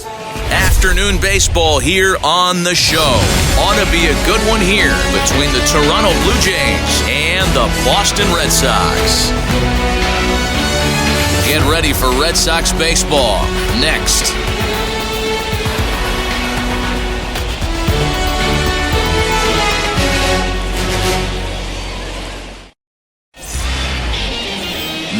Afternoon baseball here on the show. Ought to be a good one here between the Toronto Blue Jays and the Boston Red Sox. Get ready for Red Sox baseball next.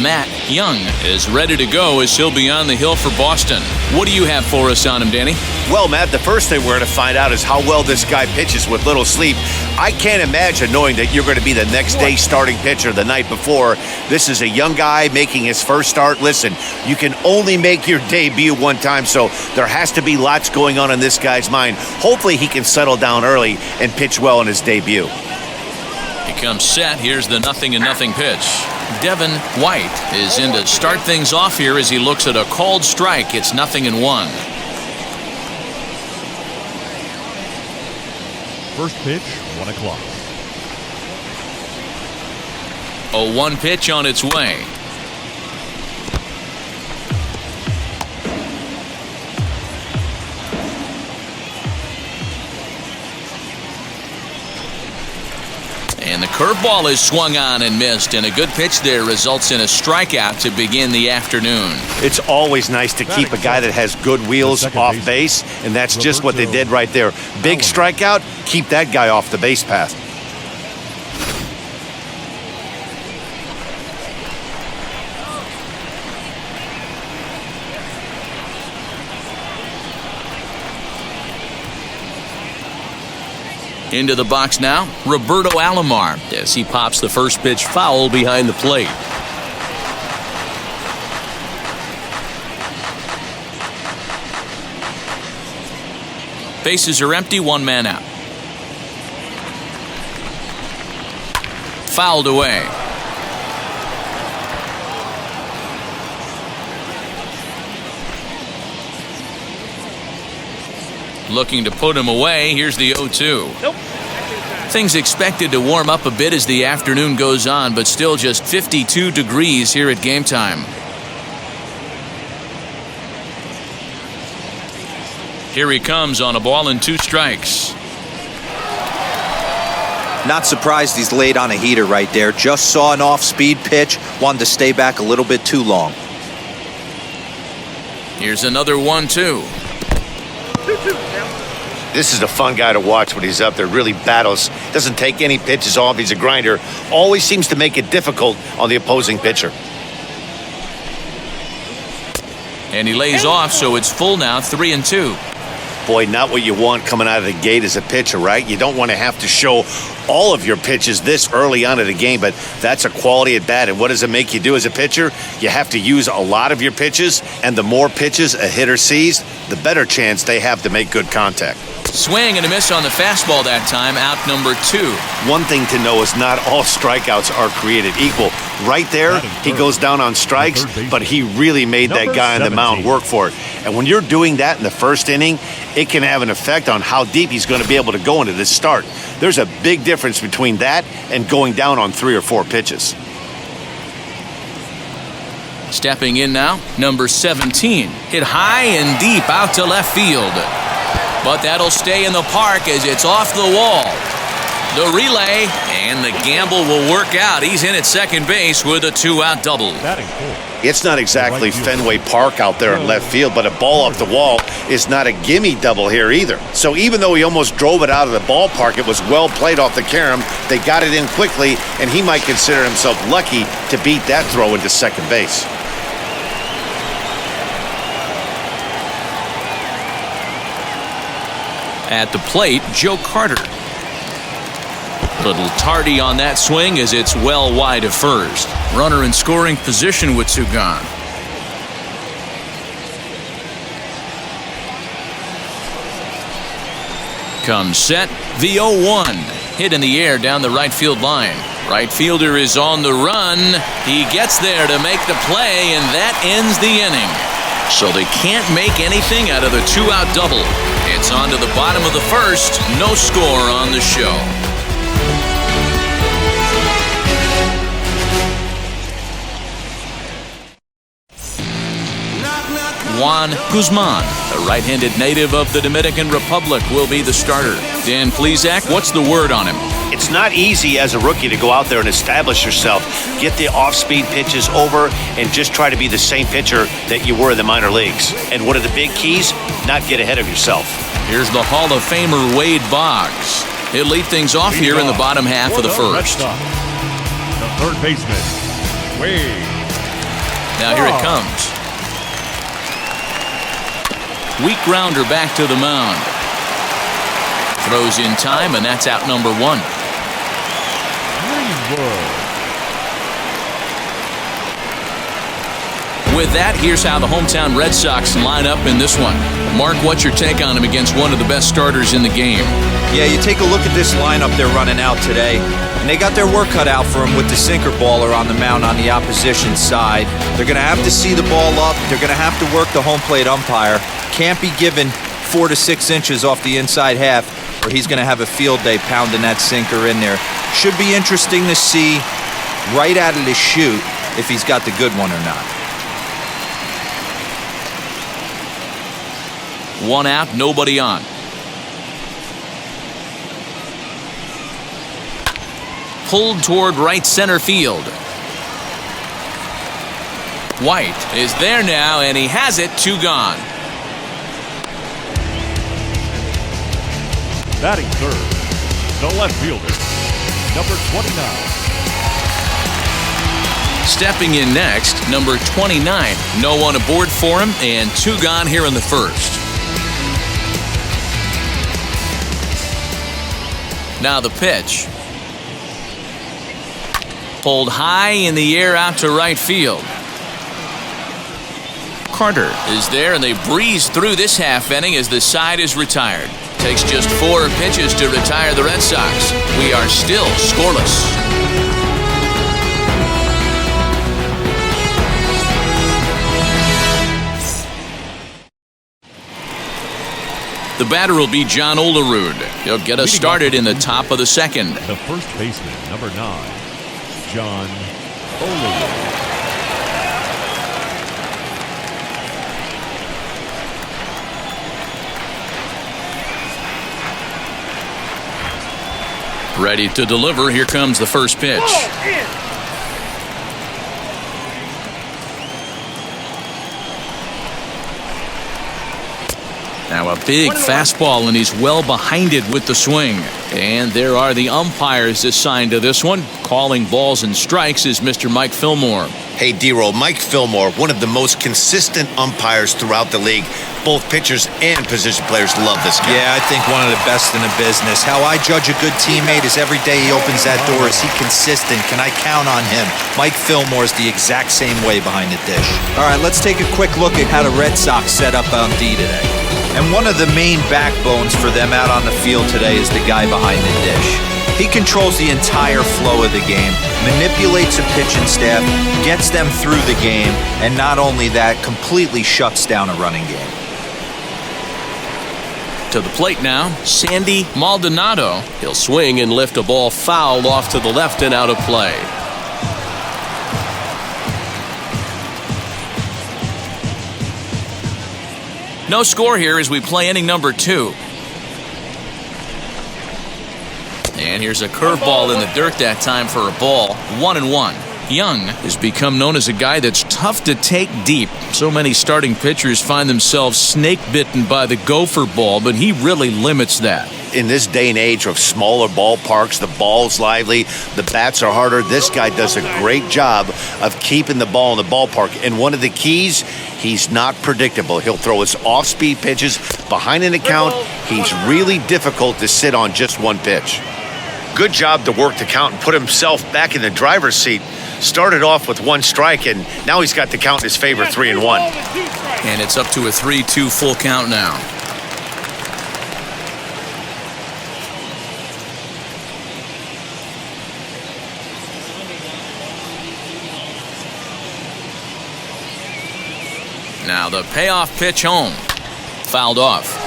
Matt Young is ready to go as he'll be on the hill for Boston. What do you have for us on him, Danny? Well, Matt, the first thing we're going to find out is how well this guy pitches with little sleep. I can't imagine knowing that you're going to be the next day starting pitcher the night before. This is a young guy making his first start. Listen, you can only make your debut one time, so there has to be lots going on in this guy's mind. Hopefully he can settle down early and pitch well in his debut. He comes set. Here's the 0-0 pitch. Devin White is in to start things off here as he looks at a called strike. It's 0-1. First pitch, 1 o'clock. A 1 pitch on its way. And the curveball is swung on and missed, and a good pitch there results in a strikeout to begin the afternoon. It's always nice to keep a guy that has good wheels off base, and that's just what they did right there. Big strikeout, keep that guy off the base path. Into the box now, Roberto Alomar as he pops the first pitch foul behind the plate. Bases are empty, 1 man out. Fouled away. Looking to put him away. Here's the 0-2. Nope. Things expected to warm up a bit as the afternoon goes on, but still just 52 degrees here at game time. Here he comes on a ball and 2 strikes. Not surprised he's laid on a heater right there. Just saw an off-speed pitch. Wanted to stay back a little bit too long. Here's another 1-2. This is a fun guy to watch when he's up there. Really battles. Doesn't take any pitches off. He's a grinder. Always seems to make it difficult on the opposing pitcher. And he lays off, so it's full now, 3-2. Boy, not what you want coming out of the gate as a pitcher, right? You don't want to have to show all of your pitches this early on in the game, but that's a quality at bat. And what does it make you do as a pitcher? You have to use a lot of your pitches, and the more pitches a hitter sees, the better chance they have to make good contact. Swing and a miss on the fastball that time, out number 2. One thing to know is not all strikeouts are created equal. Right there, he goes down on strikes, but he really made that guy on the mound work for it. And when you're doing that in the first inning, it can have an effect on how deep he's going to be able to go into this start. There's a big difference between that and going down on 3 or 4 pitches. Stepping in now, number 17. Hit high and deep out to left field. But that'll stay in the park as it's off the wall. The relay and the gamble will work out. He's in at second base with a 2-out double. It's not exactly Fenway Park out there in left field, but a ball off the wall is not a gimme double here either. So even though he almost drove it out of the ballpark, it was well played off the carom. They got it in quickly, and he might consider himself lucky to beat that throw into second base. At the plate, Joe Carter. Little tardy on that swing as it's well wide of first. Runner in scoring position with 2 gone. Comes set, the 0-1. Hit in the air down the right field line. Right fielder is on the run. He gets there to make the play, and that ends the inning. So they can't make anything out of the 2-out double. It's on to the bottom of the first. No score on the show. Juan Guzman, a right-handed native of the Dominican Republic, will be the starter. Dan Plesac, what's the word on him? It's not easy as a rookie to go out there and establish yourself, get the off-speed pitches over, and just try to be the same pitcher that you were in the minor leagues. And one of the big keys, not get ahead of yourself. Here's the Hall of Famer Wade Boggs. He'll lead things off here in the bottom half of the first. The third baseman, Wade. Now here it comes. Weak grounder back to the mound. Throws in time, and that's out number one. With that, here's how the hometown Red Sox line up in this one. Mark, what's your take on him against one of the best starters in the game? Yeah, you take a look at this lineup they're running out today, and they got their work cut out for them with the sinker baller on the mound on the opposition side. They're going to have to see the ball up. They're going to have to work the home plate umpire. Can't be given 4 to 6 inches off the inside half, or he's going to have a field day pounding that sinker in there. Should be interesting to see right out of the chute if he's got the good one or not. One out, nobody on. Pulled toward right center field. White is there now, and he has it. 2 gone. Batting third, the left fielder, number 29. Stepping in next, number 29. No one aboard for him, and 2 gone here in the first. Now the pitch. Pulled high in the air out to right field. Carter is there, and they breeze through this half inning as the side is retired. Takes just 4 pitches to retire the Red Sox. We are still scoreless. The batter will be John Olerud. He'll get us started in the top of the second. The first baseman, number 9, John Olerud. Ready to deliver. Here comes the first pitch. Now a big fastball, and he's well behind it with the swing. And there are the umpires assigned to this one. Calling balls and strikes is Mr. Mike Fillmore. Hey, D-Roll, Mike Fillmore, one of the most consistent umpires throughout the league. Both pitchers and position players love this guy. Yeah, I think one of the best in the business. How I judge a good teammate is every day he opens that door. Is he consistent? Can I count on him? Mike Fillmore is the exact same way behind the dish. All right, let's take a quick look at how the Red Sox set up on D today. And one of the main backbones for them out on the field today is the guy behind the dish. He controls the entire flow of the game, manipulates a pitching staff, gets them through the game, and not only that, completely shuts down a running game. To the plate now, Sandy Maldonado. He'll swing and lift a ball foul off to the left and out of play. No score here as we play inning number 2. And here's a curveball in the dirt that time for a ball. 1-1. Young has become known as a guy that's tough to take deep. So many starting pitchers find themselves snake-bitten by the gopher ball, but he really limits that. In this day and age of smaller ballparks, the ball's lively, the bats are harder. This guy does a great job of keeping the ball in the ballpark. And one of the keys, he's not predictable. He'll throw his off-speed pitches behind an account. He's really difficult to sit on just one pitch. Good job to work the count and put himself back in the driver's seat. Started off with 1 strike, and now he's got the count in his favor, 3-1. And it's up to a 3-2 full count now. Now the payoff pitch home. Fouled off.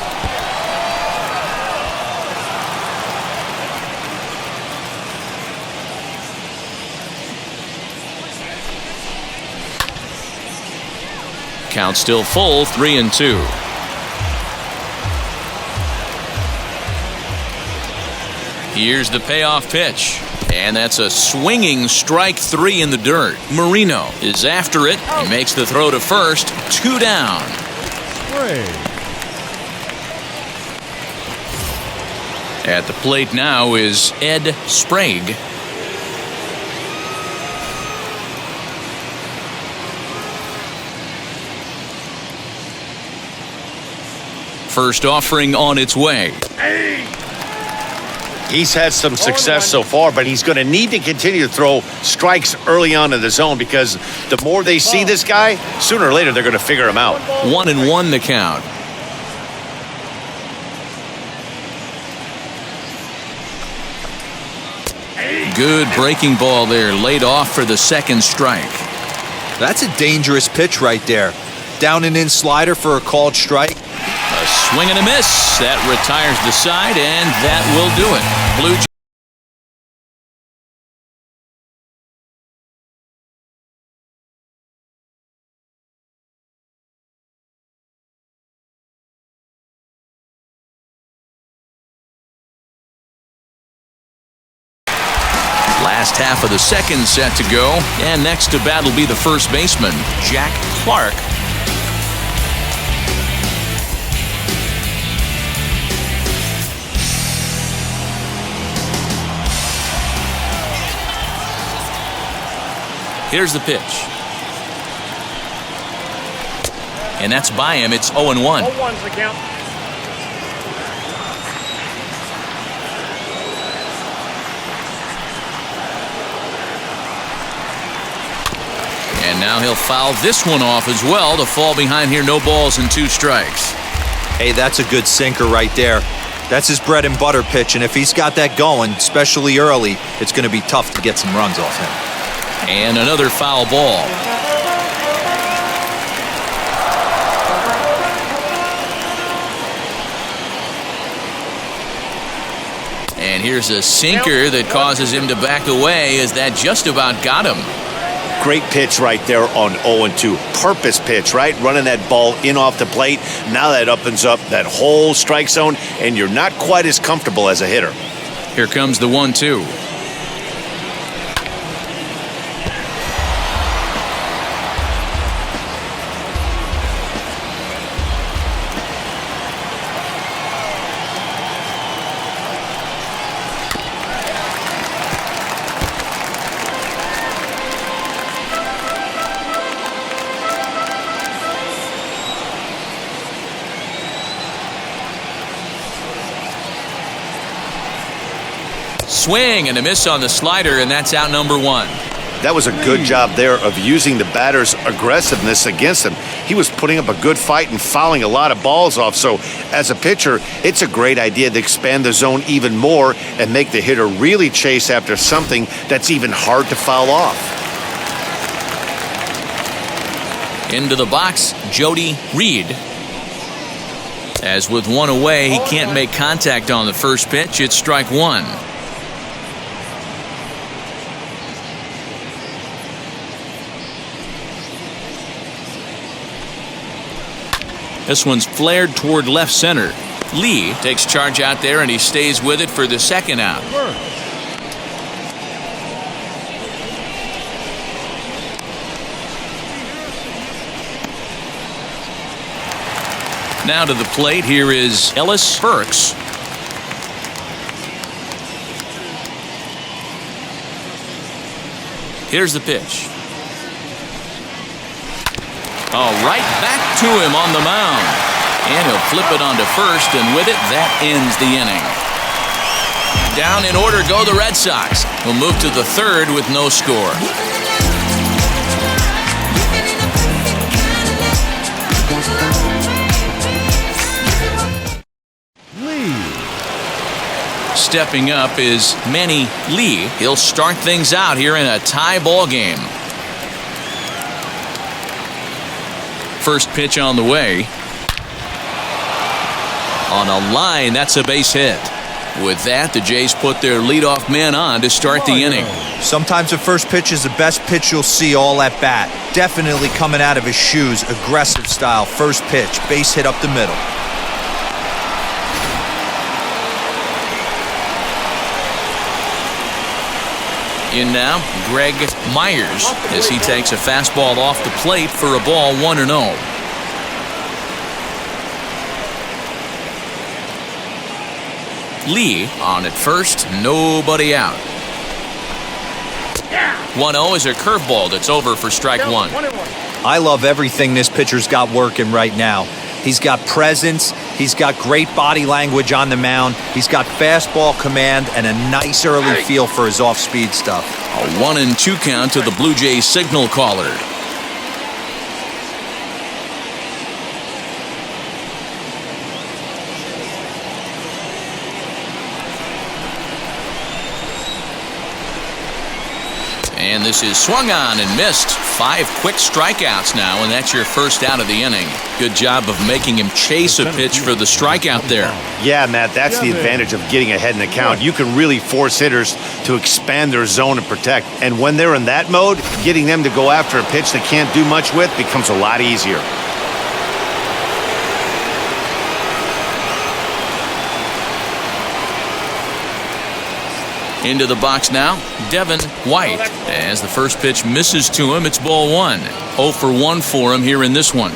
Count still full, 3-2. Here's the payoff pitch. And that's a swinging strike 3 in the dirt. Marino is after it. He makes the throw to first. 2 down. At the plate now is Ed Sprague. First offering on its way. He's had some success so far, but he's going to need to continue to throw strikes early on in the zone because the more they see this guy, sooner or later they're going to figure him out. 1-1 the count. Good breaking ball there, laid off for the second strike. That's a dangerous pitch right there. Down and in slider for a called strike. A swing and a miss. That retires the side, and that will do it. Blue Last half of the second set to go, and next to bat will be the first baseman, Jack Clark. Here's the pitch. And that's by him. It's 0-1. 0-1's the count. And now he'll foul this one off as well to fall behind here. No balls and 2 strikes. Hey, that's a good sinker right there. That's his bread and butter pitch, and if he's got that going, especially early, it's going to be tough to get some runs off him. And another foul ball. And here's a sinker that causes him to back away as that just about got him. Great pitch right there on 0-2. Purpose pitch, right? Running that ball in off the plate. Now that opens up that whole strike zone, and you're not quite as comfortable as a hitter. Here comes the 1-2. Swing and a miss on the slider, and that's out number 1. That was a good job there of using the batter's aggressiveness against him. He was putting up a good fight and fouling a lot of balls off. So as a pitcher, it's a great idea to expand the zone even more and make the hitter really chase after something that's even hard to foul off. Into the box, Jody Reed. As with 1 away, he can't make contact on the first pitch. It's strike 1. This one's flared toward left center. Lee takes charge out there, and he stays with it for the second out. Now to the plate, here is Ellis Burks. Here's the pitch. Oh, right back to him on the mound. And he'll flip it onto first, and with it, that ends the inning. Down in order go the Red Sox. We'll move to the third with no score. Stepping up is Manny Lee. He'll start things out here in a tie ball game. First pitch on the way. On a line, that's a base hit. With that, the Jays put their leadoff man on to start the inning. Sometimes the first pitch is the best pitch you'll see all at bat. Definitely coming out of his shoes, aggressive style. First pitch, base hit up the middle. In now, Greg Myers as he takes a fastball off the plate for a ball 1-0. Lee on at first, nobody out. 1-0 is a curveball that's over for strike one. I love everything this pitcher's got working right now. He's got presence, he's got great body language on the mound, he's got fastball command and a nice early feel for his off-speed stuff. A 1-2 count to the Blue Jays signal caller. And this is swung on and missed. 5 quick strikeouts now, and that's your first out of the inning. Good job of making him chase a pitch for the strikeout there. Yeah, Matt, that's the advantage of getting ahead in the count. You can really force hitters to expand their zone and protect. And when they're in that mode, getting them to go after a pitch they can't do much with becomes a lot easier. Into the box now, Devin White. As the first pitch misses to him, it's ball 1. 0 for 1 for him here in this one.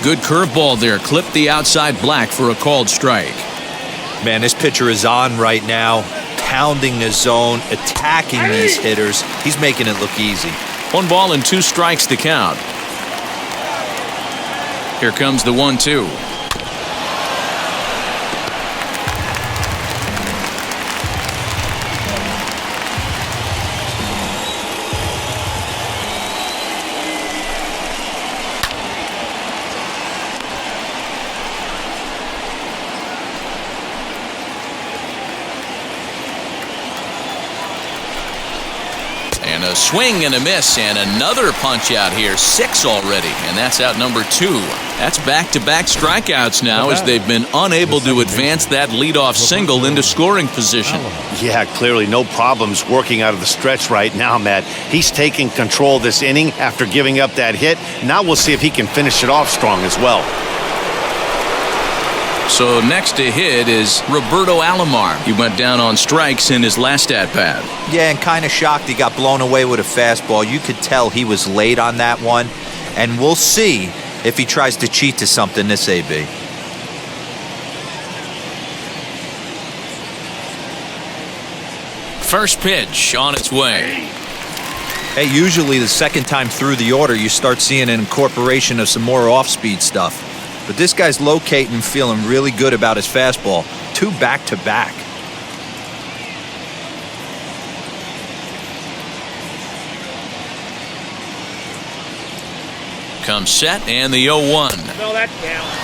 Good curveball there. Clipped the outside black for a called strike. Man, this pitcher is on right now, pounding the zone, attacking these hitters. He's making it look easy. 1 ball and 2 strikes to count. Here comes the 1-2. And a swing and a miss, and another punch out here. 6 already, and that's out number 2. That's back-to-back strikeouts now as they've been unable to advance that leadoff single into scoring position. Yeah, clearly no problems working out of the stretch right now, Matt. He's taking control of this inning after giving up that hit. Now we'll see if he can finish it off strong as well. So next to hit is Roberto Alomar. He went down on strikes in his last at-bat. Yeah, and kind of shocked he got blown away with a fastball. You could tell he was late on that one. And we'll see if he tries to cheat to something this AB. First pitch on its way. Hey, usually the second time through the order, you start seeing an incorporation of some more off-speed stuff. But this guy's locating and feeling really good about his fastball. 2 back-to-back. Comes set and the 0-1. No, that counts.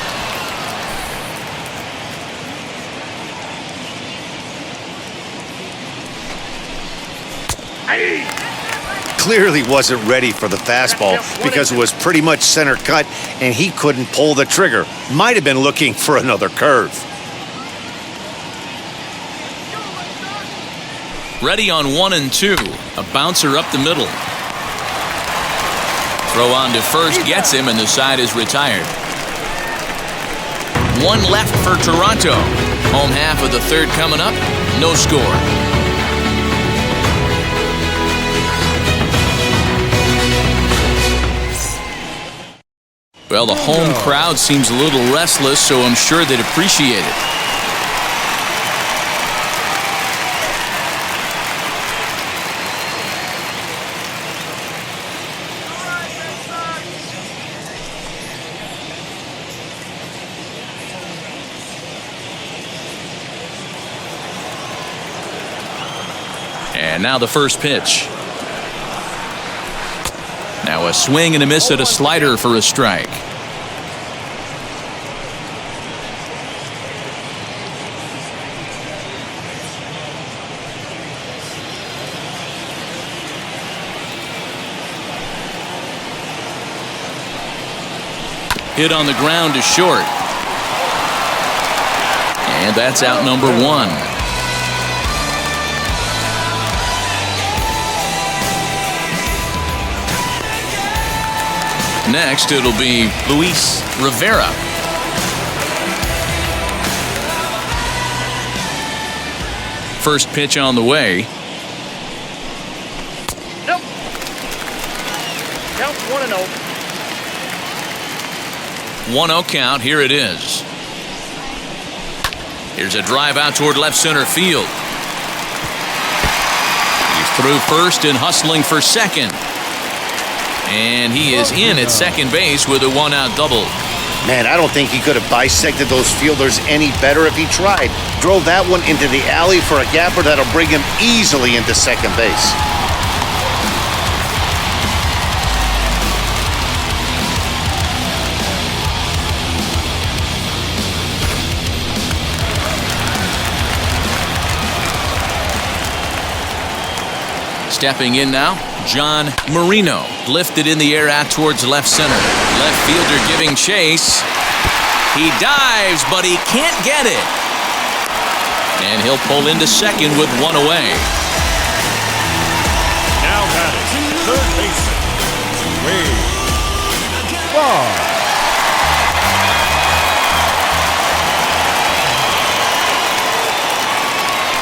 Clearly wasn't ready for the fastball because it was pretty much center cut and he couldn't pull the trigger. Might have been looking for another curve. Ready on 1-2. A bouncer up the middle. Throw on to first gets him, and the side is retired. 1 left for Toronto. Home half of the third coming up. No score. Well, the home crowd seems a little restless, so I'm sure they'd appreciate it. And now the first pitch. Now a swing and a miss at a slider for a strike. Hit on the ground to short. And that's out number 1. Next, it'll be Luis Rivera. First pitch on the way. Nope. Count 1-0. 1-0 count. Here it is. Here's a drive out toward left center field. He's through first and hustling for second. And he is in at second base with a 1-out double. Man, I don't think he could have bisected those fielders any better if he tried. Drove that one into the alley for a gapper that'll bring him easily into second base. Stepping in now, John Marino. Lifted in the air out towards left center. Left fielder giving chase. He dives, but he can't get it. And he'll pull into second with 1 away. Now batting, third baseman, Wade Boggs.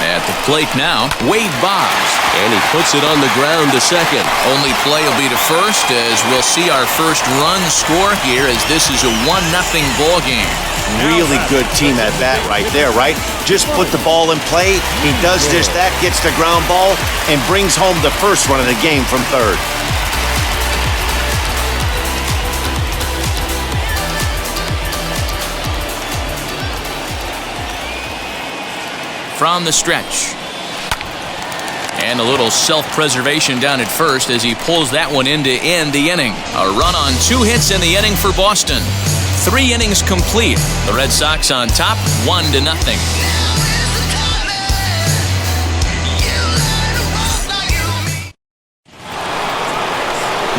At the plate now, Wade Boggs. And he puts it on the ground to second. Only play will be to first as we'll see our first run score here as this is a 1-0 ball game. Really good team at bat right there, right? Just put the ball in play. He does just that, gets the ground ball, and brings home the first run of the game from third. From the stretch. And a little self-preservation down at first as he pulls that one in to end the inning. A run on 2 hits in the inning for Boston. 3 innings complete. The Red Sox on top, 1-0.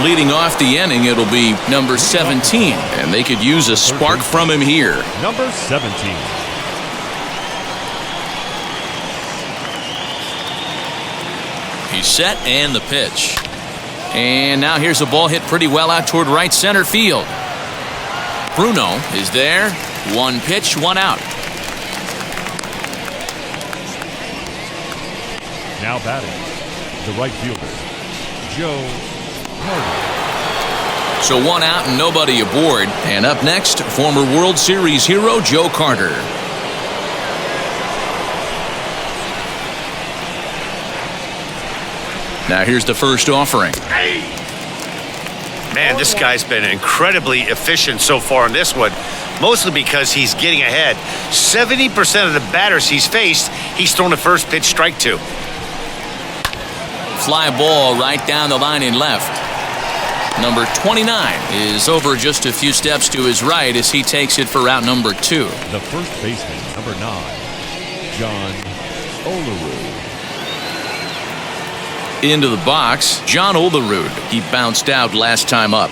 Leading off the inning, it'll be number 17, and they could use a spark from him here. Number 17. He's set and the pitch. And now here's a ball hit pretty well out toward right center field. Bruno is there. 1 pitch, 1 out. Now batting, the right fielder, Joe Carter. So 1 out and nobody aboard. And up next, former World Series hero Joe Carter. Now here's the first offering. Man, this guy's been incredibly efficient so far in this one, mostly because he's getting ahead. 70% of the batters he's faced, he's thrown a first pitch strike to. Fly ball right down the line and left. Number 29 is over just a few steps to his right as he takes it for route number 2. The first baseman, number 9, John Olerud. Into the box, John Olerud. He bounced out last time up.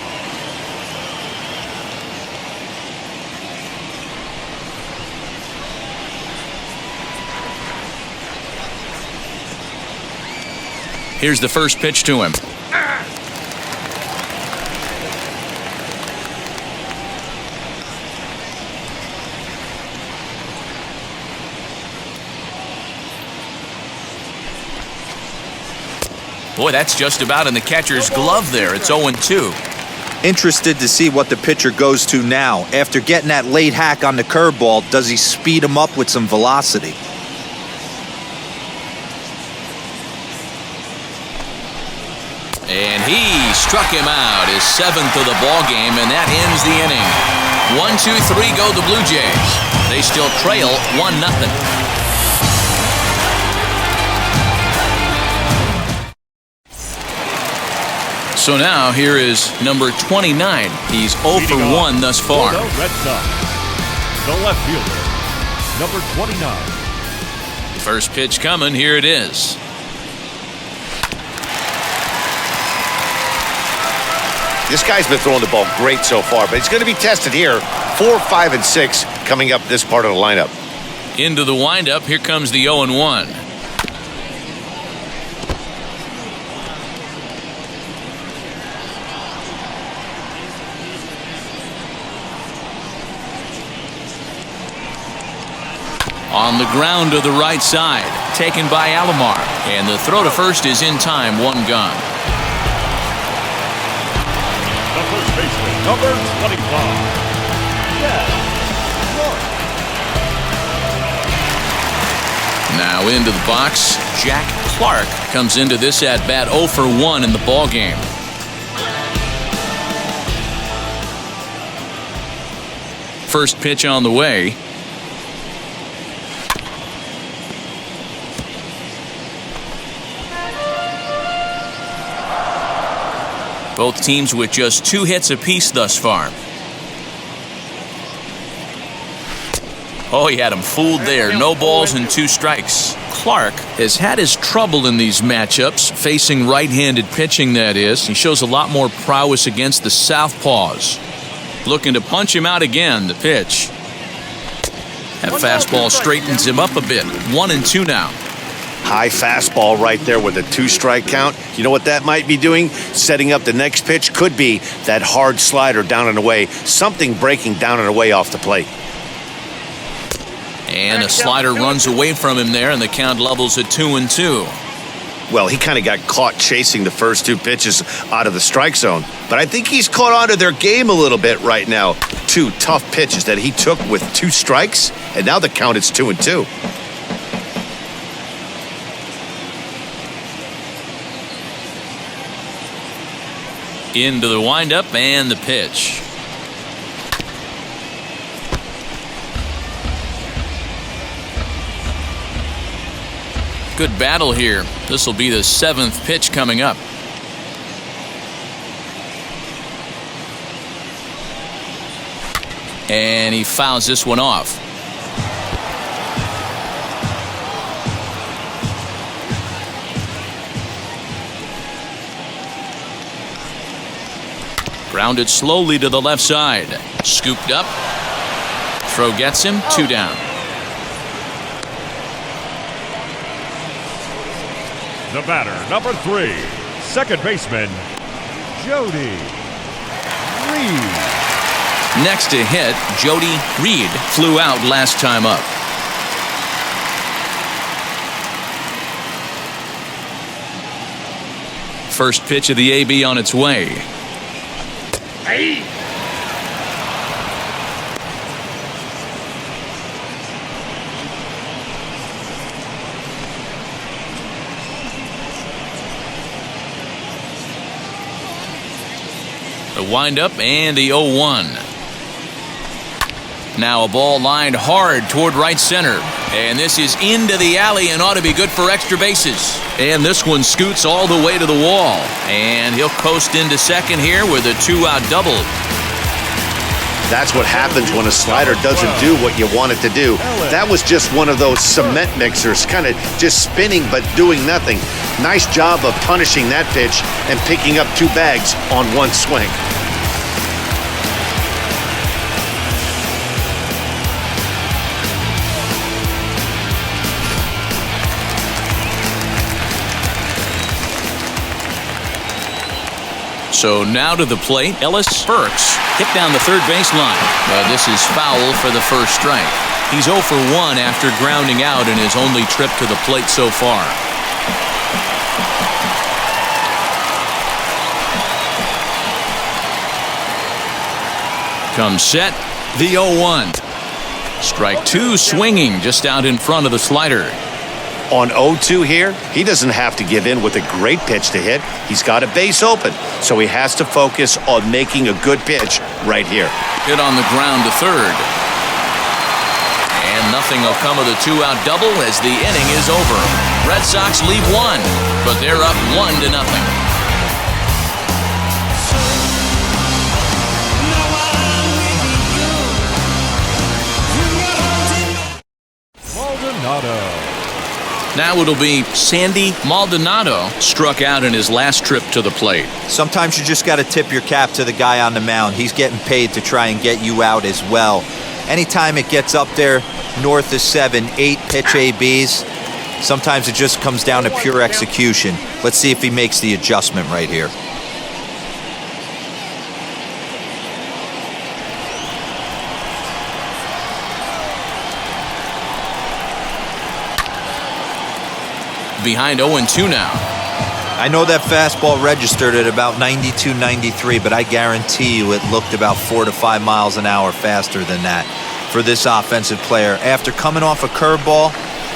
Here's the first pitch to him. Boy, that's just about in the catcher's glove there. It's 0-2. Interested to see what the pitcher goes to now. After getting that late hack on the curveball, does he speed him up with some velocity? And he struck him out, his 7th of the ball game, and that ends the inning. 1-2-3 go the Blue Jays. They still trail 1-0. So now here is number 29. He's 0 for 1 thus far. The Red Sox, the left fielder, number 29. First pitch coming. Here it is. This guy's been throwing the ball great so far, but he's going to be tested here. 4, 5, and 6 coming up this part of the lineup. Into the windup, here comes the 0-1. On the ground to the right side, taken by Alomar. And the throw to first is in time, 1 gone. The first baseman, number 25. Now into the box, Jack Clark comes into this at-bat 0 for 1 in the ballgame. First pitch on the way. Both teams with just 2 hits apiece thus far. Oh, he had him fooled there. No balls and 2 strikes. Clark has had his trouble in these matchups, facing right-handed pitching, that is. He shows a lot more prowess against the southpaws. Looking to punch him out again, the pitch. That fastball straightens him up a bit. 1-2 now. High fastball right there with a 2-strike count. You know what that might be doing? Setting up the next pitch. Could be that hard slider down and away. Something breaking down and away off the plate. And a slider runs away from him there, and the count levels at 2-2. Well, he kind of got caught chasing the first 2 pitches out of the strike zone. But I think he's caught on to their game a little bit right now. 2 tough pitches that he took with 2 strikes, and now the count is 2-2. Into the windup and the pitch. Good battle here. This will be the 7th pitch coming up. And he fouls this one off. Grounded slowly to the left side. Scooped up. Throw gets him. 2 down. The batter, number 3, second baseman, Jody Reed. Next to hit, Jody Reed flew out last time up. First pitch of the AB on its way. Hey. The windup and the 0-1. Now a ball lined hard toward right center. And this is into the alley and ought to be good for extra bases. And this one scoots all the way to the wall. And he'll coast into second here with a 2-out double. That's what happens when a slider doesn't do what you want it to do. That was just one of those cement mixers, kind of just spinning but doing nothing. Nice job of punishing that pitch and picking up 2 bags on 1 swing. So now to the plate, Ellis Burks hit down the third baseline. But this is foul for the first strike. He's 0 for 1 after grounding out in his only trip to the plate so far. Comes set, the 0-1. Strike 2 swinging just out in front of the slider. On 0-2 here, he doesn't have to give in with a great pitch to hit. He's got a base open, so he has to focus on making a good pitch right here. Hit on the ground to third. And nothing will come of the 2-out double as the inning is over. Red Sox lead 1, but they're up 1-0. Maldonado. Now it'll be Sandy Maldonado, struck out in his last trip to the plate. Sometimes you just got to tip your cap to the guy on the mound. He's getting paid to try and get you out as well. Anytime it gets up there north of 7, 8 pitch ABs, sometimes it just comes down to pure execution. Let's see if he makes the adjustment right here. Behind 0-2 now. I know that fastball registered at about 92, 93, but I guarantee you it looked about 4 to 5 miles an hour faster than that for this offensive player. After coming off a curveball,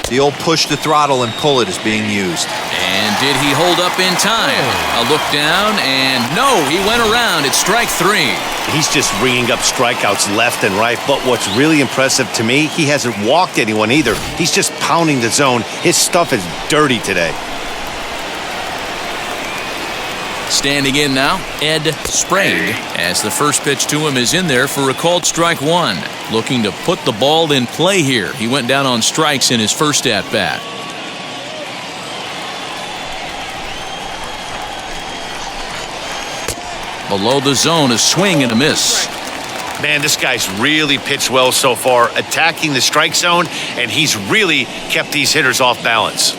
the old push the throttle and pull it is being used. And did he hold up in time? A look down, and no, he went around. It's strike 3. He's just ringing up strikeouts left and right, but what's really impressive to me, he hasn't walked anyone either. He's just pounding the zone. His stuff is dirty today. Standing in now, Ed Sprague, as the first pitch to him is in there for a called strike 1. Looking to put the ball in play here. He went down on strikes in his first at-bat. Below the zone, a swing and a miss. Man, this guy's really pitched well so far, attacking the strike zone, and he's really kept these hitters off balance.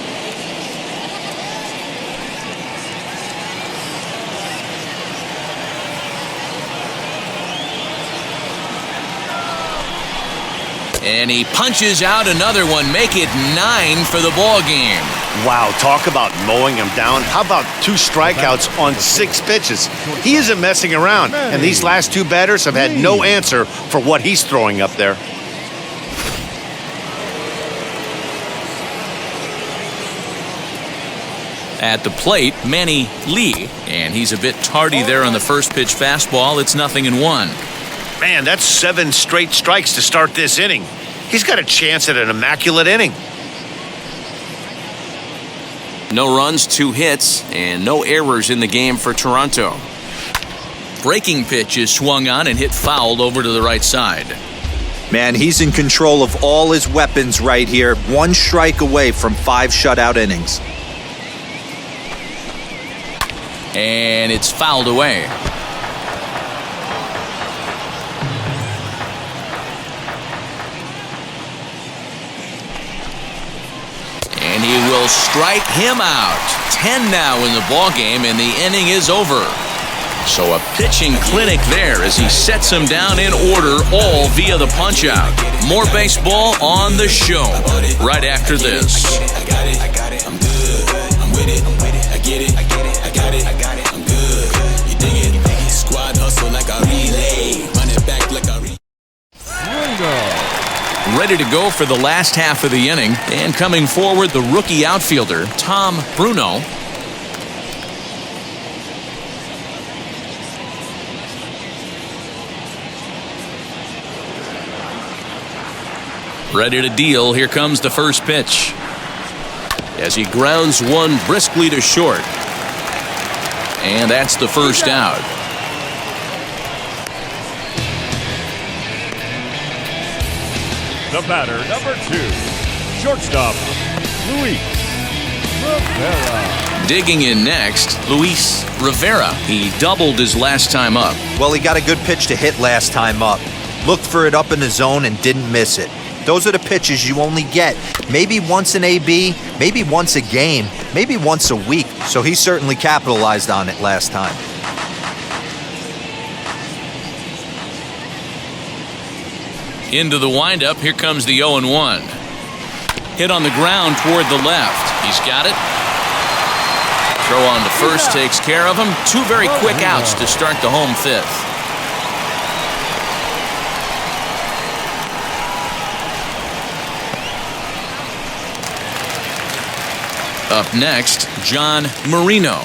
And he punches out another one, make it 9 for the ball game. Wow, talk about mowing him down. How about 2 strikeouts on 6 pitches? He isn't messing around, and these last 2 batters have had no answer for what he's throwing up there. At the plate, Manny Lee, and he's a bit tardy there on the first pitch fastball. It's 0-1. Man, that's 7 straight strikes to start this inning. He's got a chance at an immaculate inning. No runs, 2 hits, and no errors in the game for Toronto. Breaking pitch is swung on and hit fouled over to the right side. Man, he's in control of all his weapons right here. 1 strike away from 5 shutout innings. And it's fouled away. And he will strike him out. 10 now in the ball game, and the inning is over. So a pitching clinic there as he sets him down in order, all via the punch-out. More baseball on the show right after this. I got it. I'm good. I'm with it. I get it. I got it. I'm good. You dig it? Squad hustle like a relay. Run it back like a relay. Ready to go for the last half of the inning, and coming forward, the rookie outfielder, Tom Bruno. Ready to deal. Here comes the first pitch. As he grounds one briskly to short. And that's the first out. The batter, number 2, shortstop, Luis Rivera. Digging in next, Luis Rivera. He doubled his last time up. Well, he got a good pitch to hit last time up. Looked for it up in the zone and didn't miss it. Those are the pitches you only get maybe once an AB, maybe once a game, maybe once a week. So he certainly capitalized on it last time. Into the windup, here comes the 0-1. Hit on the ground toward the left. He's got it. Throw on to first takes care of him. 2 very quick outs to start the home 5th. Up next, John Marino.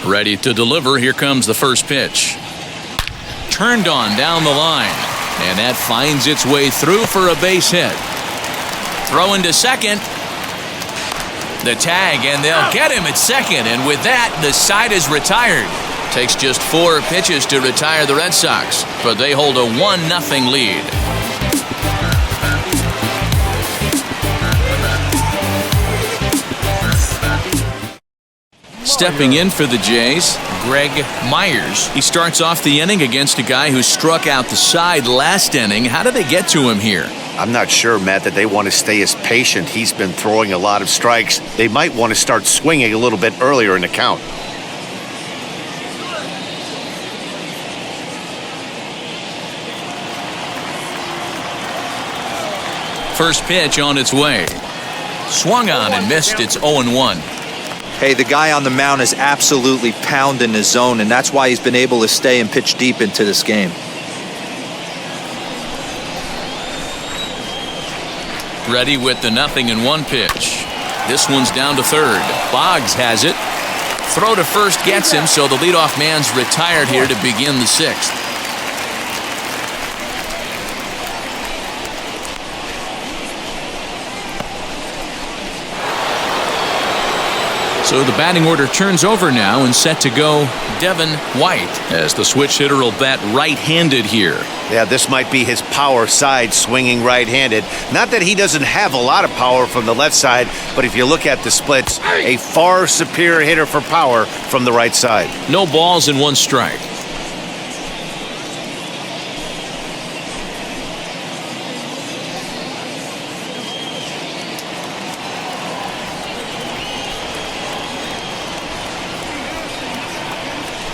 Ready to deliver. Here comes the first pitch. Turned on down the line. And that finds its way through for a base hit. Throw into second. The tag, and they'll get him at second. And with that, the side is retired. Takes just 4 pitches to retire the Red Sox, but they hold a 1-0 lead. Stepping in for the Jays, Greg Myers. He starts off the inning against a guy who struck out the side last inning. How did they get to him here? I'm not sure, Matt, that they want to stay as patient. He's been throwing a lot of strikes. They might want to start swinging a little bit earlier in the count. First pitch on its way. Swung on and missed. It's 0-1. Hey, the guy on the mound is absolutely pounding his zone, and that's why he's been able to stay and pitch deep into this game. Ready with the 0-1 pitch. This one's down to third. Boggs has it. Throw to first gets him, so the leadoff man's retired here to begin the 6th. So the batting order turns over now and set to go Devin White as the switch hitter will bat right-handed here. Yeah, this might be his power side, swinging right-handed. Not that he doesn't have a lot of power from the left side, but if you look at the splits, a far superior hitter for power from the right side. No balls and 1 strike.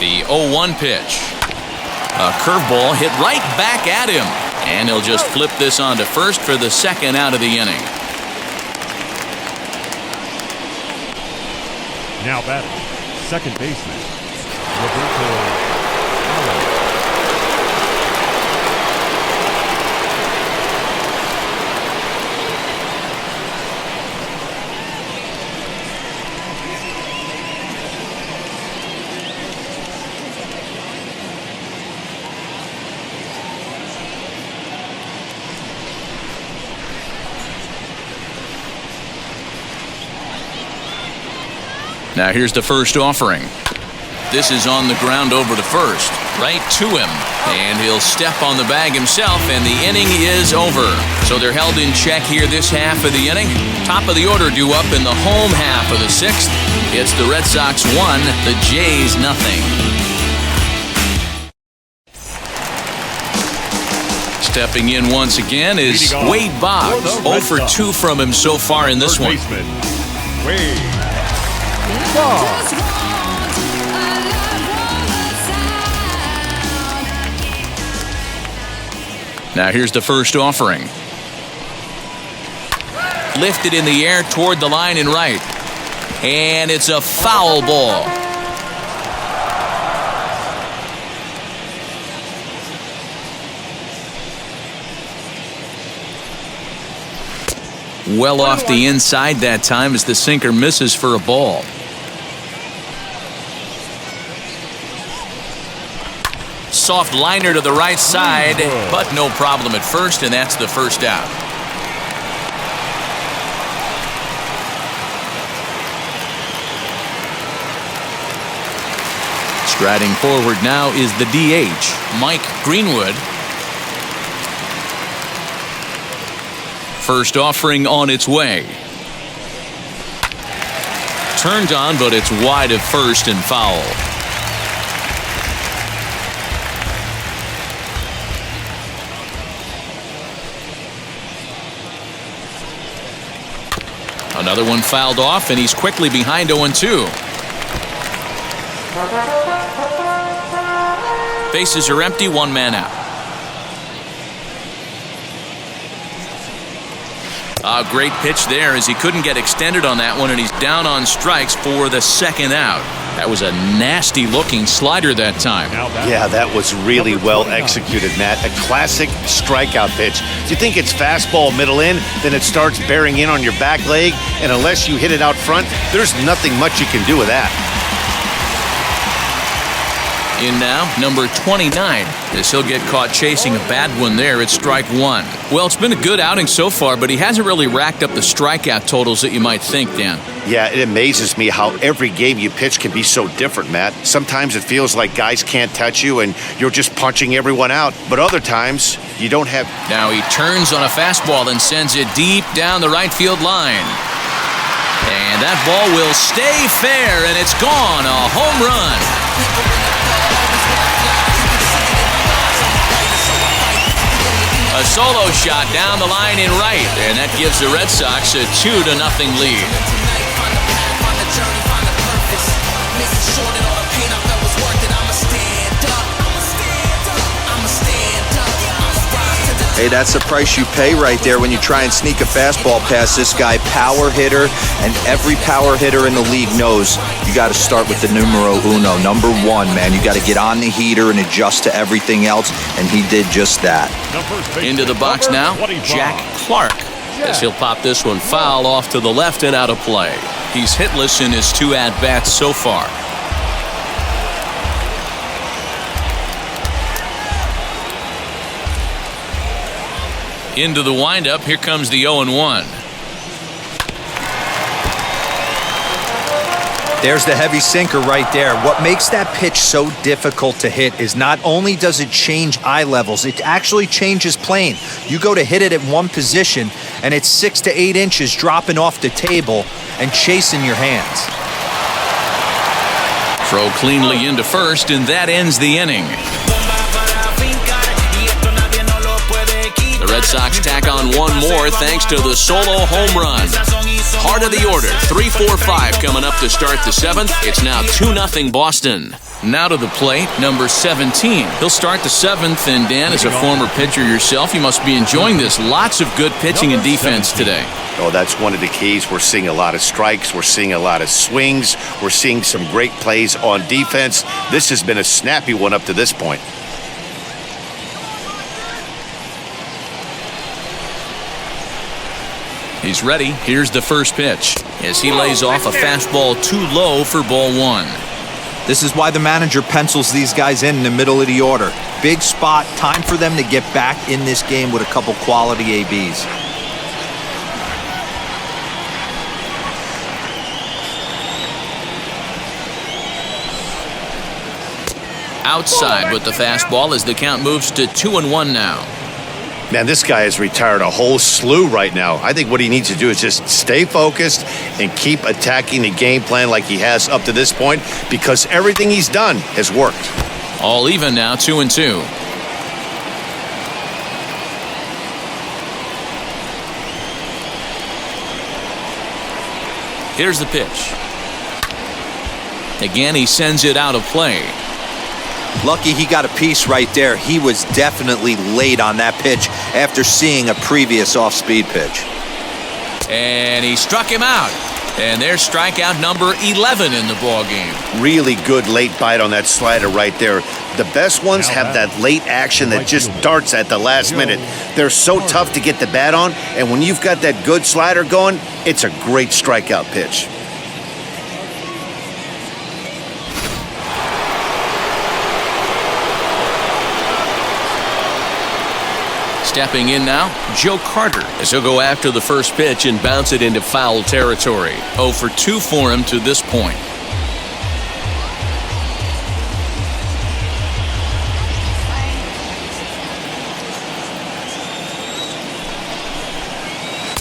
The 0-1 pitch. A curveball hit right back at him. And he'll just flip this on to first for the 2nd out of the inning. Now batting, second baseman, Roberto. Now here's the first offering. This is on the ground over to first. Right to him. And he'll step on the bag himself, and the inning is over. So they're held in check here this half of the inning. Top of the order due up in the home half of the 6th. It's the Red Sox 1, the Jays 0. Stepping in once again is Wade Boggs. 0 for 2 from him so far in this one. Wade Boggs. Now here's the first offering. Lifted in the air toward the line and right. And it's a foul ball. Well off the inside that time as the sinker misses for a ball. Soft liner to the right side, but no problem at first, and that's the first out. Striding forward now is the DH, Mike Greenwood. First offering on its way. Turned on, but it's wide of first and foul. Another one fouled off, and he's quickly behind 0-2. Bases are empty, 1 man out. A great pitch there as he couldn't get extended on that one, and he's down on strikes for the 2nd out. That was a nasty looking slider that time. Yeah, that was really well executed, Matt. A classic strikeout pitch. If you think it's fastball middle in, then it starts bearing in on your back leg, and unless you hit it out front, there's nothing much you can do with that. In now, number 29, as he'll get caught chasing a bad one there. It's strike one. Well, it's been a good outing so far, but he hasn't really racked up the strikeout totals that you might think, Dan. Yeah, it amazes me how every game you pitch can be so different, Matt. Sometimes it feels like guys can't touch you and you're just punching everyone out. But other times, you don't have... Now he turns on a fastball and sends it deep down the right field line. And that ball will stay fair, and it's gone. A home run. A solo shot down the line in right, and that gives the Red Sox a 2-0 lead. Hey, that's the price you pay right there when you try and sneak a fastball past this guy. Power hitter, and every power hitter in the league knows you got to start with the numero uno, number one, man. You got to get on the heater and adjust to everything else, and he did just that. Into the box now, Jack Clark, as he'll pop this one foul off to the left and out of play. He's hitless in his 2 at-bats so far. Into the windup, here comes the 0-1. There's the heavy sinker right there. What makes that pitch so difficult to hit is not only does it change eye levels, it actually changes plane. You go to hit it at one position, and it's 6 to 8 inches dropping off the table and chasing your hands. Throw cleanly into first, and that ends the inning. The Red Sox tack on one more thanks to the solo home run. Heart of the order, 3-4-5 coming up to start the 7th. It's now 2-0 Boston. Now to the plate, number 17. He'll start the 7th, and Dan, as a former pitcher yourself, you must be enjoying this. Lots of good pitching and defense today. Oh, that's one of the keys. We're seeing a lot of strikes. We're seeing a lot of swings. We're seeing some great plays on defense. This has been a snappy one up to this point. He's ready. Here's the first pitch as he lays off a fastball too low for ball one. This is why the manager pencils these guys in the middle of the order. Big spot, time for them to get back in this game with a couple quality ABs. Outside with the fastball as the count moves to 2-1 now. Man, this guy has retired a whole slew right now. I think what he needs to do is just stay focused and keep attacking the game plan like he has up to this point, because everything he's done has worked. All even now, 2-2. Here's the pitch. Again, he sends it out of play. Lucky he got a piece right there. He was definitely late on that pitch after seeing a previous off-speed pitch. And he struck him out. And there's strikeout number 11 in the ballgame. Really good late bite on that slider right there. The best ones have that late action that just darts at the last minute. They're so tough to get the bat on, and when you've got that good slider going, it's a great strikeout pitch. Stepping in now, Joe Carter, as he'll go after the first pitch and bounce it into foul territory. 0 for 2 for him to this point.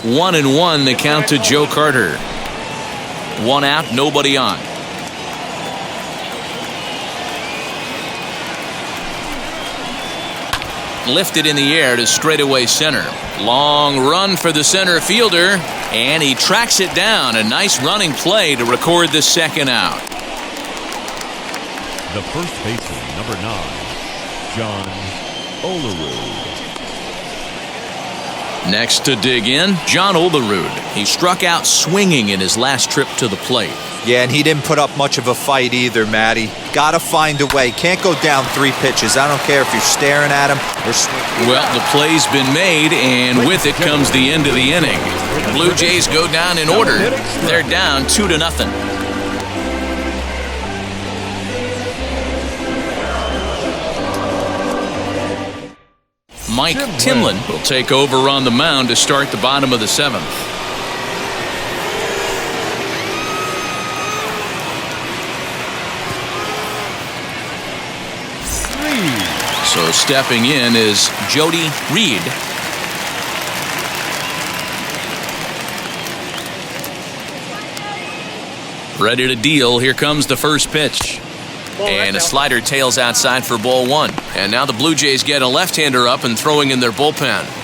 One and one, the count to Joe Carter. 1 out, nobody on. Lifted in the air to straightaway center. Long run for the center fielder, and he tracks it down. A nice running play to record the second out. The first baseman, number 9, John Olerud. Next to dig in, John Olerud. He struck out swinging in his last trip to the plate. Yeah, and he didn't put up much of a fight either, Matty. Gotta find a way. Can't go down 3 pitches. I don't care if you're staring at him or swinging. Well, the play's been made, and with it comes the end of the inning. The Blue Jays go down in order. They're down 2-0. Mike Timlin will take over on the mound to start the bottom of the 7th. So stepping in is Jody Reed. Ready to deal. Here comes the first pitch. And a slider tails outside for ball 1. And now the Blue Jays get a left-hander up and throwing in their bullpen.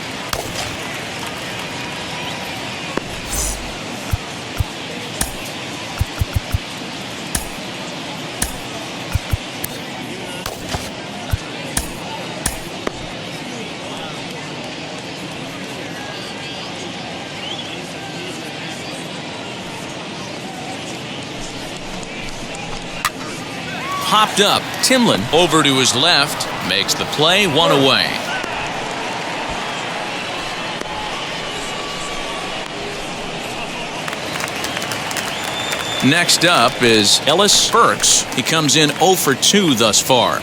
Popped up. Timlin over to his left. Makes the play. 1 away. Next up is Ellis Burks. He comes in 0 for 2 thus far.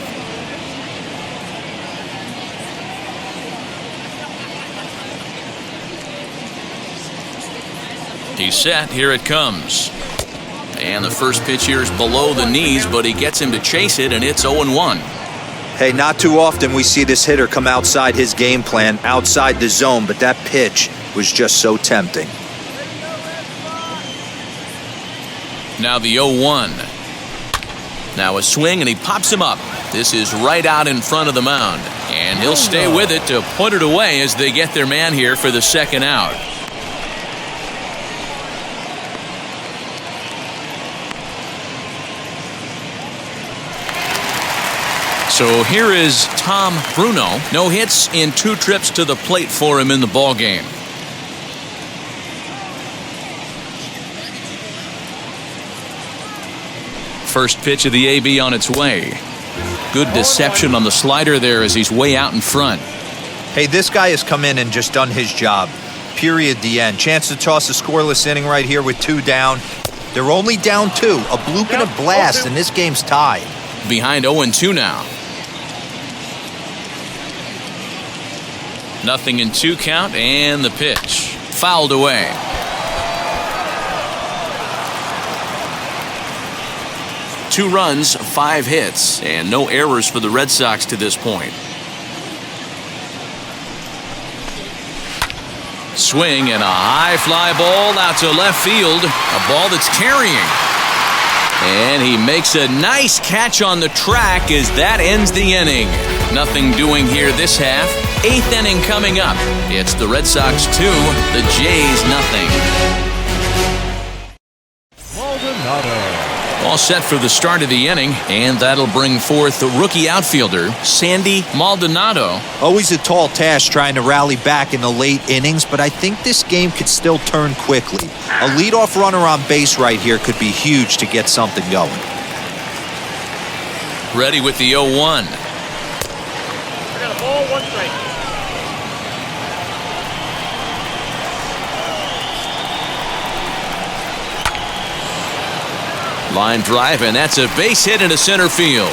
He's set. Here it comes. And the first pitch here is below the knees, but he gets him to chase it, and it's 0-1. Hey, not too often we see this hitter come outside his game plan, outside the zone, but that pitch was just so tempting. Now the 0-1. Now a swing, and he pops him up. This is right out in front of the mound. And he'll stay with it to put it away as they get their man here for the second out. So here is Tom Bruno. No hits in 2 trips to the plate for him in the ball game. First pitch of the AB on its way. Good deception on the slider there as he's way out in front. Hey, this guy has come in and just done his job. Period. The end. Chance to toss a scoreless inning right here with 2 down. They're only down 2. A bloop and a blast, and this game's tied. Behind 0-2 now. Nothing in 2 count, and the pitch. Fouled away. Two runs, 5 hits, and no errors for the Red Sox to this point. Swing and a high fly ball out to left field. A ball that's carrying. And he makes a nice catch on the track as that ends the inning. Nothing doing here this half. 8th inning coming up. It's the Red Sox 2, the Jays nothing. All set for the start of the inning, and that'll bring forth the rookie outfielder, Sandy Maldonado. Always a tall task trying to rally back in the late innings, but I think this game could still turn quickly. A leadoff runner on base right here could be huge to get something going. Ready with the 0-1. I got a ball, 1 strike. Line drive, and that's a base hit into center field.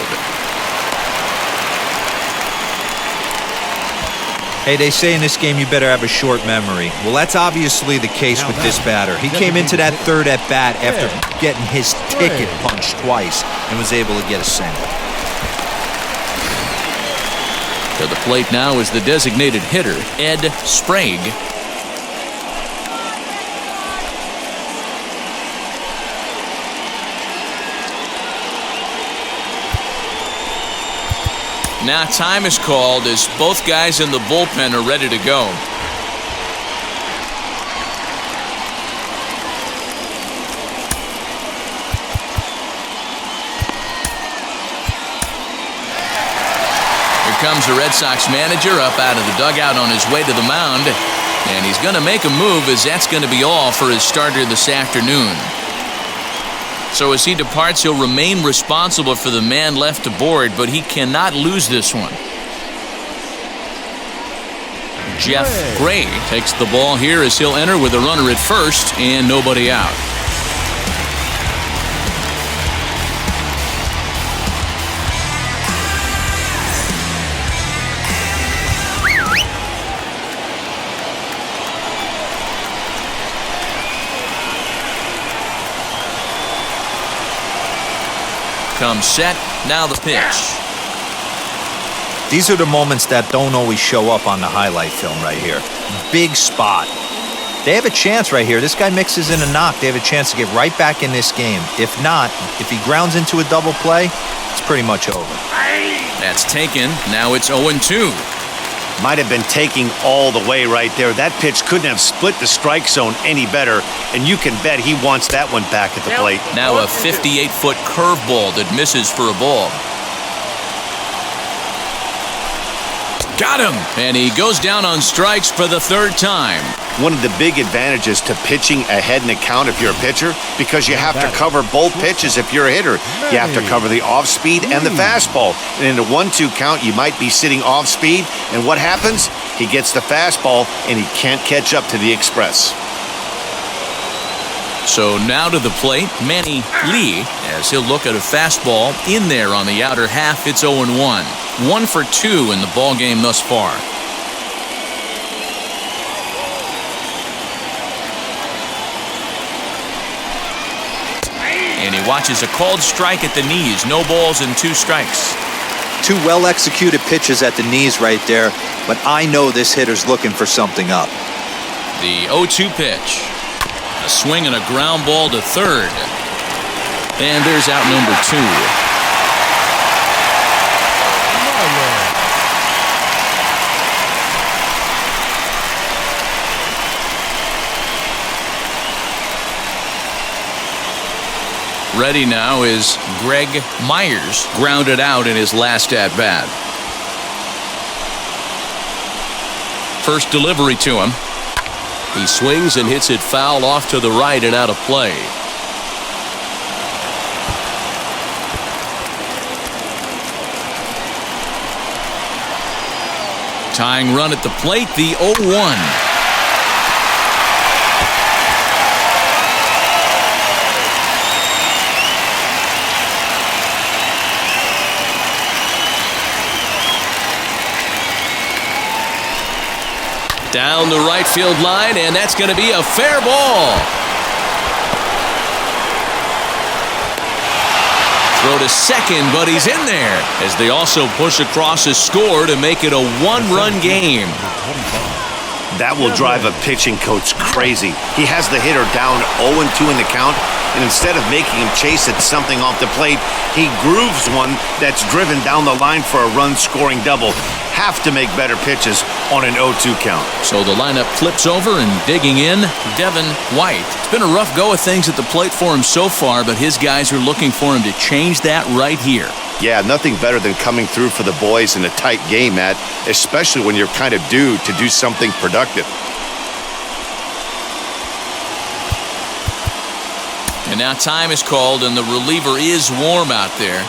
Hey, they say in this game you better have a short memory. Well, that's obviously the case with this batter. He came into that 3rd at bat after getting his ticket punched twice and was able to get a single. To the plate now is the designated hitter, Ed Sprague. Now time is called as both guys in the bullpen are ready to go. Here comes the Red Sox manager up out of the dugout on his way to the mound. And he's going to make a move as that's going to be all for his starter this afternoon. So as he departs, he'll remain responsible for the man left to board, but he cannot lose this one. Jeff Gray takes the ball here as he'll enter with a runner at first and nobody out. comes set. Now the pitch. These are the moments that don't always show up on the highlight film right here. Big spot. They have a chance right here. This guy mixes in a knock. They have a chance to get right back in this game. If not, if he grounds into a double play, it's pretty much over. That's taken. Now it's 0-2. Might have been taking all the way right there. That pitch couldn't have split the strike zone any better, and you can bet he wants that one back at the plate. Now a 58-foot curveball that misses for a ball. Got him! And he goes down on strikes for the third time. One of the big advantages to pitching ahead in the count if you're a pitcher, because you have to cover both pitches if you're a hitter. You have to cover the off-speed and the fastball. And in a 1-2 count, you might be sitting off-speed, and what happens? He gets the fastball, and he can't catch up to the express. So now to the plate, Manny Lee, as he'll look at a fastball in there on the outer half. It's 0-1. 1 for 2 in the ball game thus far. And he watches a called strike at the knees. No balls and 2 strikes. 2 well-executed pitches at the knees right there, but I know this hitter's looking for something up. The 0-2 pitch. A swing and a ground ball to third. And there's out number 2. Ready now is Greg Myers, grounded out in his last at-bat. First delivery to him. He swings and hits it foul off to the right and out of play. Tying run at the plate, the 0-1. Down the right field line, and that's going to be a fair ball. Throw to second, but he's in there as they also push across a score to make it a 1-run game. That will drive a pitching coach crazy. He has the hitter down 0-2 in the count, and instead of making him chase at something off the plate, he grooves one that's driven down the line for a run-scoring double. Have to make better pitches on an 0-2 count. So the lineup flips over, and digging in, Devin White. It's been a rough go of things at the plate for him so far, but his guys are looking for him to change that right here. Yeah, nothing better than coming through for the boys in a tight game, Matt, especially when you're kind of due to do something productive. And now time is called, and the reliever is warm out there.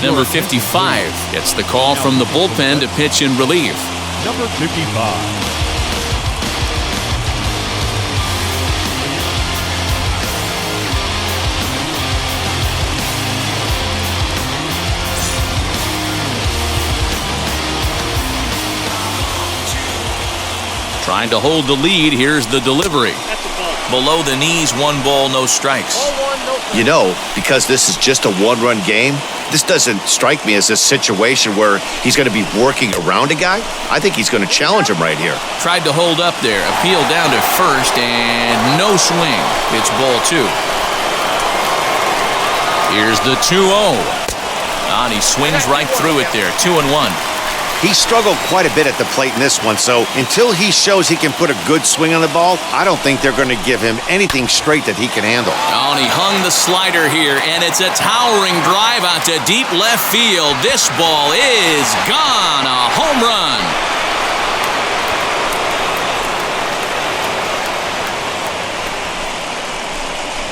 Number 55 gets the call from the bullpen to pitch in relief. Number 55. Trying to hold the lead. Here's the delivery. Below the knees, 1 ball, no strikes. You know, because this is just a 1-run game, this doesn't strike me as a situation where he's going to be working around a guy. I think he's going to challenge him right here. Tried to hold up there. Appeal down to first, and no swing. It's ball 2. Here's the 2-0. And he swings right through it there. 2-1. He struggled quite a bit at the plate in this one, so until he shows he can put a good swing on the ball, I don't think they're going to give him anything straight that he can handle. Oh, and he hung the slider here, and it's a towering drive out to deep left field. This ball is gone. A home run.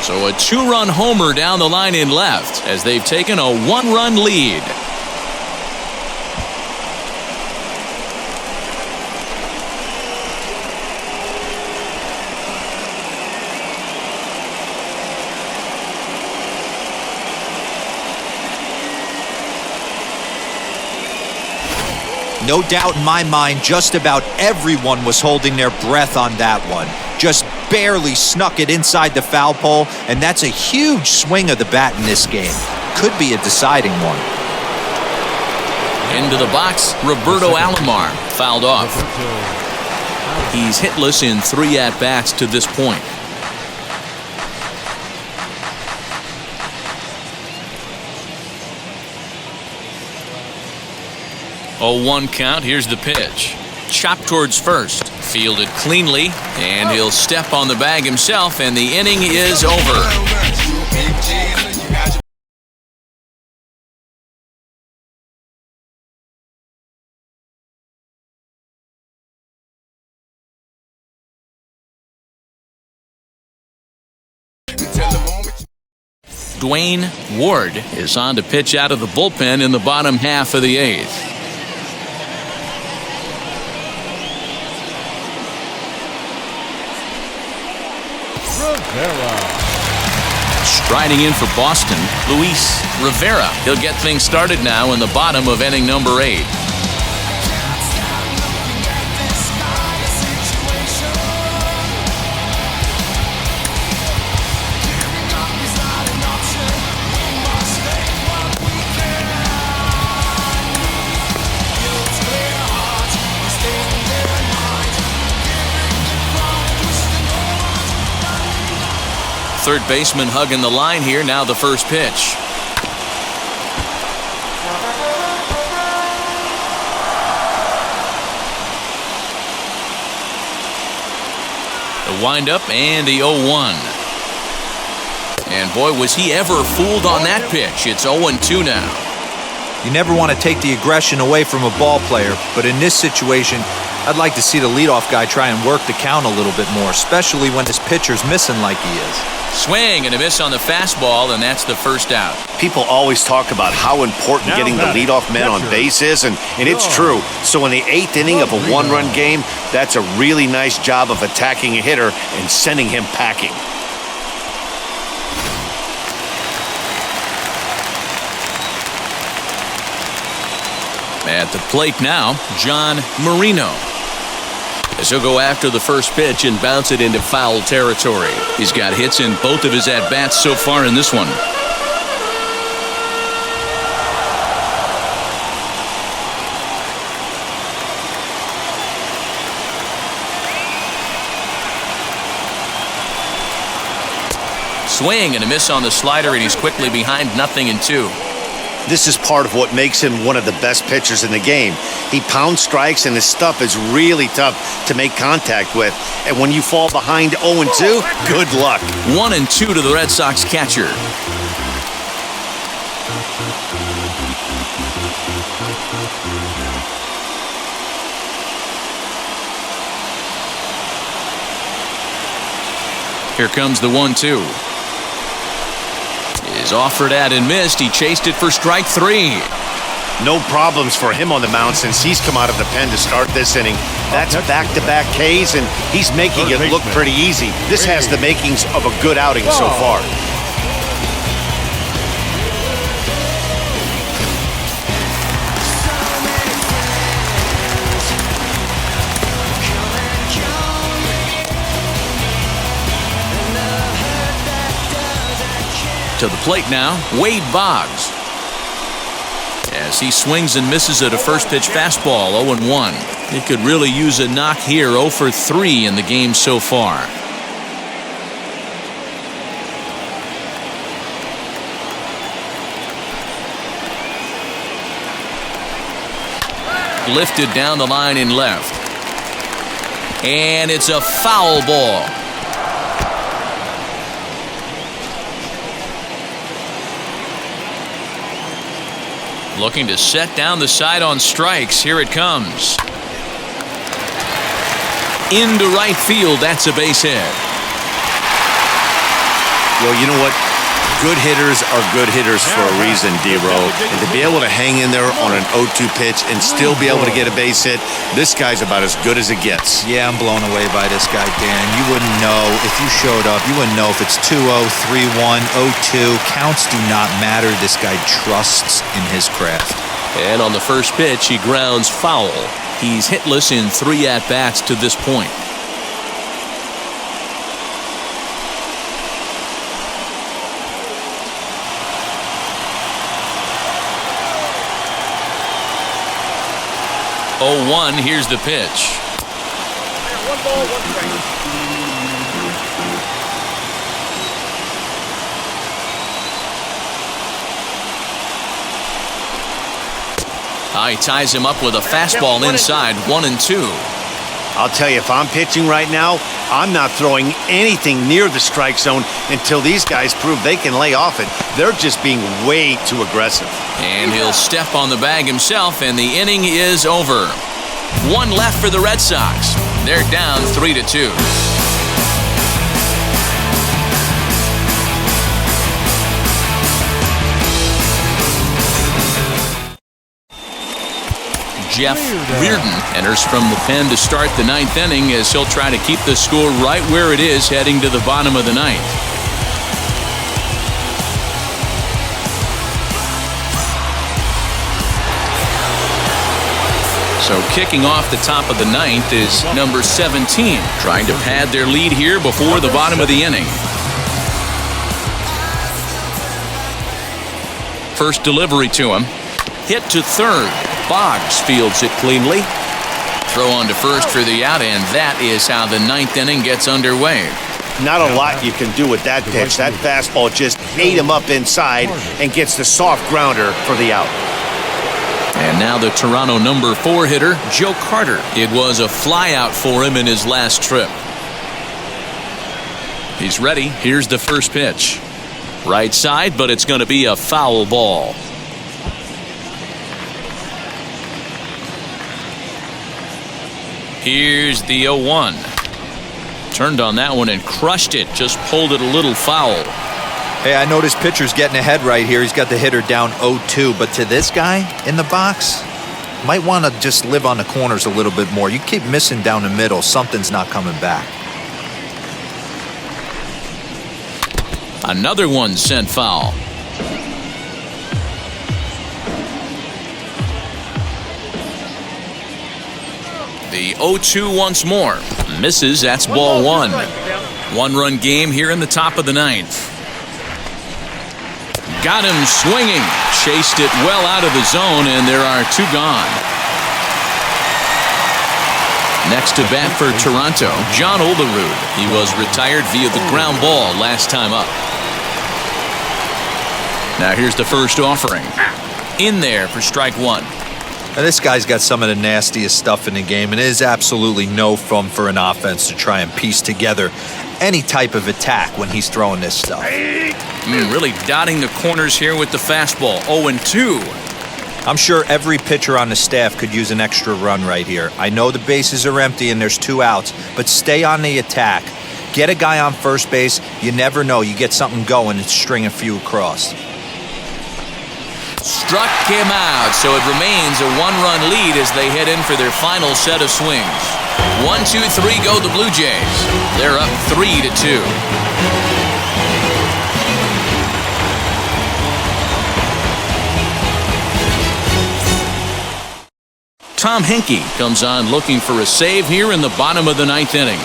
So a 2-run homer down the line in left as they've taken a 1-run lead. No doubt in my mind, just about everyone was holding their breath on that one. Just barely snuck it inside the foul pole, and that's a huge swing of the bat in this game. Could be a deciding one. Into the box, Roberto Alomar fouled off. He's hitless in 3 at-bats to this point. Oh, 1 count. Here's the pitch. Chopped towards first. Fielded cleanly, and he'll step on the bag himself, and the inning is over. Dwayne Ward is on to pitch out of the bullpen in the bottom half of the 8th. Striding in for Boston, Luis Rivera. He'll get things started now in the bottom of inning number 8. Third baseman hugging the line here. Now the first pitch. The windup and the 0-1. And boy, was he ever fooled on that pitch. It's 0-2 now. You never want to take the aggression away from a ball player, but in this situation, I'd like to see the leadoff guy try and work the count a little bit more, especially when his pitcher's missing like he is. Swing and a miss on the fastball, and that's the first out. People always talk about how important getting the leadoff man on base is, and it's true. So in the 8th inning of a 1-run game, that's a really nice job of attacking a hitter and sending him packing. At the plate now, John Marino. As he'll go after the first pitch and bounce it into foul territory. He's got hits in both of his at-bats so far in this one. Swing and a miss on the slider, and he's quickly behind 0-2. This is part of what makes him one of the best pitchers in the game. He pounds strikes, and his stuff is really tough to make contact with. And when you fall behind 0-2, good luck. 1-2 to the Red Sox catcher. Here comes the 1-2. Is offered at and missed. He chased it for strike 3. No problems for him on the mound since he's come out of the pen to start this inning. That's back-to-back Ks, and he's making it look pretty easy. This has the makings of a good outing so far. To the plate now, Wade Boggs. As he swings and misses at a first pitch fastball, 0-1. He could really use a knock here, 0 for 3 in the game so far. Lifted down the line in left. And it's a foul ball. Looking to set down the side on strikes. Here it comes. Into right field. That's a base hit. Well, you know what? Good hitters are good hitters for a reason, D-Row. And to be able to hang in there on an 0-2 pitch and still be able to get a base hit, this guy's about as good as it gets. Yeah, I'm blown away by this guy, Dan. You wouldn't know if you showed up. You wouldn't know if it's 2-0, 3-1, 0-2. Counts do not matter. This guy trusts in his craft. And on the first pitch, he grounds foul. He's hitless in 3 at-bats to this point. Oh, 1, here's the pitch. 1 ball, 1 strike. He ties him up with a fastball inside, 1-2. I'll tell you, if I'm pitching right now, I'm not throwing anything near the strike zone until these guys prove they can lay off it. They're just being way too aggressive. And he'll step on the bag himself, and the inning is over. 1 left for the Red Sox. They're down 3-2. Jeff Reardon enters from the pen to start the 9th inning as he'll try to keep the score right where it is heading to the bottom of the 9th. So kicking off the top of the 9th is number 17, trying to pad their lead here before the bottom of the inning. First delivery to him. Hit to third. Boggs fields it cleanly. Throw on to first for the out, and that is how the 9th inning gets underway. Not a lot you can do with that pitch. That fastball just ate him up inside and gets the soft grounder for the out. And now the Toronto number 4 hitter, Joe Carter. It was a flyout for him in his last trip. He's ready. Here's the first pitch. Right side, but it's going to be a foul ball. Here's the 0-1. Turned on that one and crushed it. Just pulled it a little foul. Hey, I noticed pitcher's getting ahead right here. He's got the hitter down 0-2. But to this guy in the box, might want to just live on the corners a little bit more. You keep missing down the middle. Something's not coming back. Another one sent foul. The 0-2 once more. Misses. That's ball 1. 1-run game here in the top of the 9th. Got him swinging. Chased it well out of the zone, and there are 2 gone. Next to bat for Toronto, John Olerud. He was retired via the ground ball last time up. Now here's the first offering. In there for strike 1. Now, this guy's got some of the nastiest stuff in the game, and it is absolutely no fun for an offense to try and piece together any type of attack when he's throwing this stuff. Really dotting the corners here with the fastball. 0-2. I'm sure every pitcher on the staff could use an extra run right here. I know the bases are empty and there's 2 outs, but stay on the attack. Get a guy on first base. You never know. You get something going and string a few across. Struck him out, so it remains a 1-run lead as they head in for their final set of swings. 1, 2, 3 go the Blue Jays. They're up 3-2. Tom Henke comes on looking for a save here in the bottom of the 9th inning.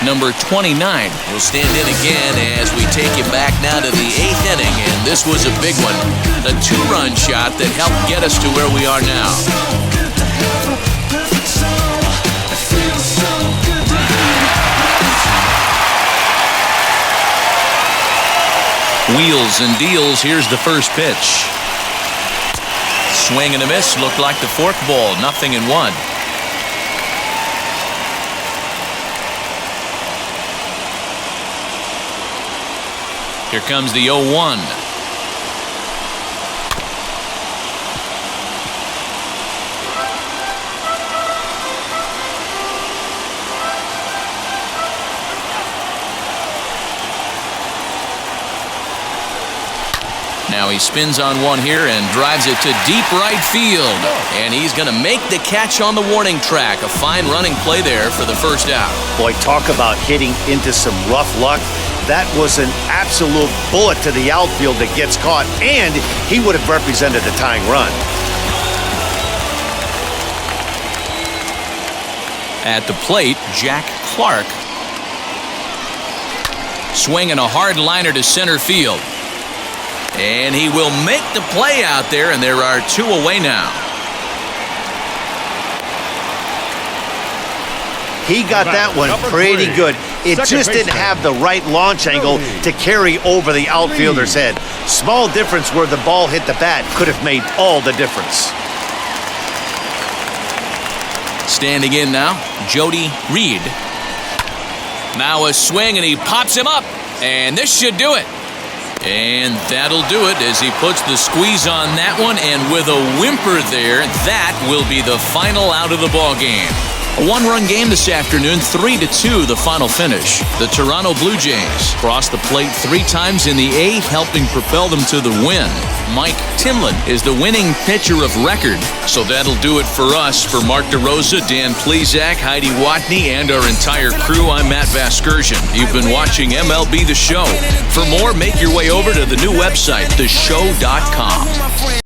Number 29 will stand in again as we take you back now to the 8th inning, and this was a big one. A 2-run shot that helped get us to where we are now. Wheels and deals. Here's the first pitch. Swing and a miss. Looked like the forkball. 0-1. Here comes the 0-1. Now he spins on one here and drives it to deep right field. And he's going to make the catch on the warning track. A fine running play there for the first out. Boy, talk about hitting into some rough luck. That was an absolute bullet to the outfield that gets caught, and he would have represented the tying run. At the plate, Jack Clark. Swinging a hard liner to center field. And he will make the play out there, and there are two away now. He got that one pretty good. It just didn't have the right launch angle to carry over the outfielder's head. Small difference where the ball hit the bat could have made all the difference. Standing in now, Jody Reed. Now a swing, and he pops him up. And this should do it. And that'll do it as he puts the squeeze on that one. And with a whimper there, that will be the final out of the ball game. A one-run game this afternoon, 3-2 the final finish. The Toronto Blue Jays crossed the plate 3 times in the 8th, helping propel them to the win. Mike Timlin is the winning pitcher of record. So that'll do it for us. For Mark DeRosa, Dan Plezak, Heidi Watney, and our entire crew, I'm Matt Vasgersian. You've been watching MLB The Show. For more, make your way over to the new website, theshow.com.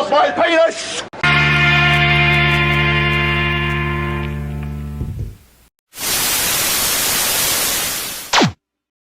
My penis!